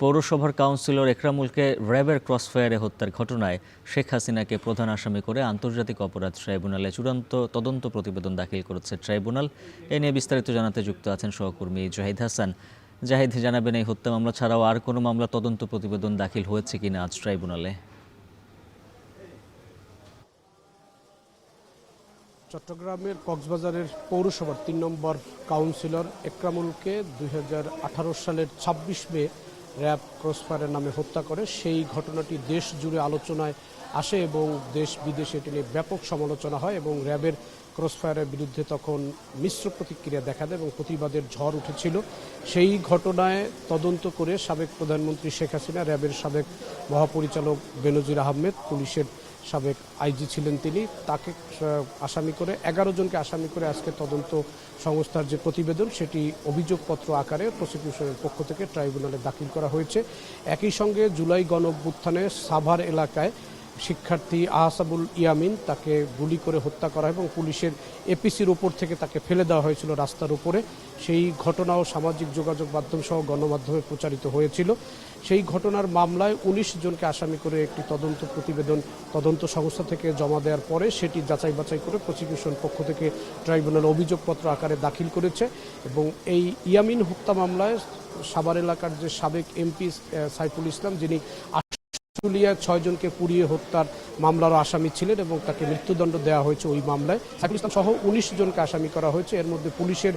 পৌরসভার কাউন্সিলর একরামুলকে র্যাবের ক্রসফায়ারে হত্যার ঘটনায় শেখ হাসিনাকে প্রধান আসামি করে আন্তর্জাতিক অপরাধ ট্রাইব্যুনালে চূড়ান্ত তদন্ত প্রতিবেদন দাখিল করেছে ট্রাইব্যুনাল। এ নিয়ে বিস্তারিত জানাতে যুক্ত আছেন সহকর্মী জাহিদ হাসান। জাহিদ, জানাবেন এই হত্যা মামলা ছাড়াও আর কোনো মামলা তদন্ত প্রতিবেদন দাখিল হয়েছে কিনা আজ ট্রাইব্যুনালে? চট্টগ্রামের কক্সবাজারের পৌরসভার ৩ নম্বর কাউন্সিলর একরামুলকে ২০১৮ সালের ২৬ মে র্যাব ক্রসফায়ারের নামে হত্যা করে। সেই ঘটনাটি দেশ জুড়ে আলোচনায় আসে এবং দেশ বিদেশে এটি নিয়ে ব্যাপক সমালোচনা হয় এবং র্যাবের ক্রসফায়ারের বিরুদ্ধে তখন মিশ্র প্রতিক্রিয়া দেখা দেয় এবং প্রতিবাদের ঝড় উঠেছিল। সেই ঘটনায় তদন্ত করে সাবেক প্রধানমন্ত্রী শেখ হাসিনা, র্যাবের সাবেক মহাপরিচালক বেনজির আহমেদ, পুলিশের সাবেক আইজি ছিলেন তিনি, তাকে আসামি করে ১১ জনকে আসামি করে আজকে তদন্ত সংস্থার যে প্রতিবেদন সেটি অভিযোগপত্র আকারে প্রসিকিউশনের পক্ষ থেকে ট্রাইব্যুনালে দাখিল করা হয়েছে। একই সঙ্গে জুলাই গণঅভ্যুত্থানে সাভার এলাকায় শিক্ষার্থী আহসাবুল ইয়ামিন, তাকে গুলি করে হত্যা করা এবং পুলিশের এপিসির উপর থেকে তাকে ফেলে দেওয়া হয়েছিল রাস্তার উপরে। সেই ঘটনাও সামাজিক যোগাযোগ মাধ্যম সহ গণমাধ্যমে প্রচারিত হয়েছিল। সেই ঘটনার মামলায় ১৯ জনকে আসামি করে একটি তদন্ত প্রতিবেদন তদন্ত সংস্থা থেকে জমা দেওয়ার পরে সেটি যাচাই বাছাই করে প্রসিকিউশন পক্ষ থেকে ট্রাইব্যুনাল অভিযোগপত্র আকারে দাখিল করেছে এবং এই ইয়ামিন হত্যা মামলায় সাভার এলাকার যে সাবেক এমপি সাইফুল ইসলাম, যিনি ৬ জনকে পুড়িয়ে হত্যার মামলারও আসামি ছিলেন এবং তাকে মৃত্যুদণ্ড দেওয়া হয়েছে ওই মামলায়। সাইফুল ইসলাম সহ ১৯ জনকে আসামি করা হয়েছে। এর মধ্যে পুলিশের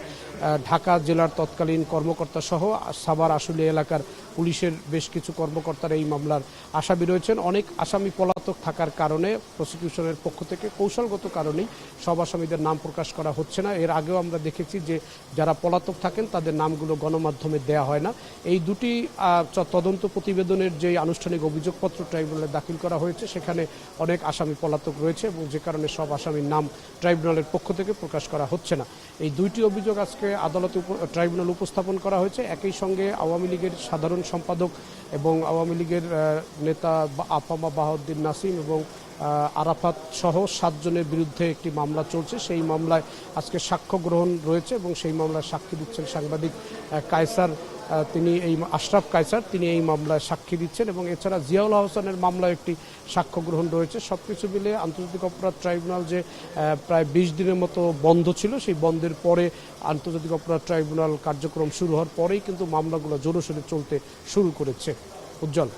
ঢাকা জেলার তৎকালীন কর্মকর্তা সহ সাভার আশুলিয়া এলাকার পুলিশের বেশ কিছু কর্মকর্তারা এই মামলার আসামি রয়েছেন। অনেক আসামি পলাতক থাকার কারণে প্রসিকিউশনের পক্ষ থেকে কৌশলগত কারণেই সব আসামিদের নাম প্রকাশ করা হচ্ছে না। এর আগেও আমরা দেখেছি যে যারা পলাতক থাকেন তাদের নামগুলো গণমাধ্যমে দেয়া হয় না। এই দুটি তদন্ত প্রতিবেদনের যে আনুষ্ঠানিক অভিযোগপত্র ট্রাইব্যুনালে দাখিল করা হয়েছে সেখানে অনেক আসামি পলাতক রয়েছে এবং যে কারণে সব আসামির নাম ট্রাইব্যুনালের পক্ষ থেকে প্রকাশ করা হচ্ছে না। এই দুইটি অভিযোগ আজকে আদালতে ট্রাইব্যুনাল উপস্থাপন করা হয়েছে। একই সঙ্গে আওয়ামী লীগের সাধারণ সম্পাদক এবং আওয়ামী লীগের নেতা আফামা বাহাউদ্দিন নাসিম এবং আরাফাত সহ ৭ জনের বিরুদ্ধে একটি মামলা চলছে। সেই মামলায় আজকে সাক্ষ্য গ্রহণ রয়েছে এবং সেই মামলায় সাক্ষী দিচ্ছেন সাংবাদিক কায়সার, তিনি এই আশরাফ কায়সার, তিনি এই মামলায় সাক্ষী দিচ্ছেন এবং এছাড়া জিয়াউল আহসানের মামলায় একটি সাক্ষ্য গ্রহণ রয়েছে। সবকিছু মিলে আন্তর্জাতিক অপরাধ ট্রাইব্যুনাল যে প্রায় ২০ দিনের মতো বন্ধ ছিল, সেই বন্ধের পরে আন্তর্জাতিক অপরাধ ট্রাইব্যুনাল কার্যক্রম শুরু হওয়ার পরেই কিন্তু মামলাগুলো জোরসোরে চলতে শুরু করেছে। উজ্জ্বল।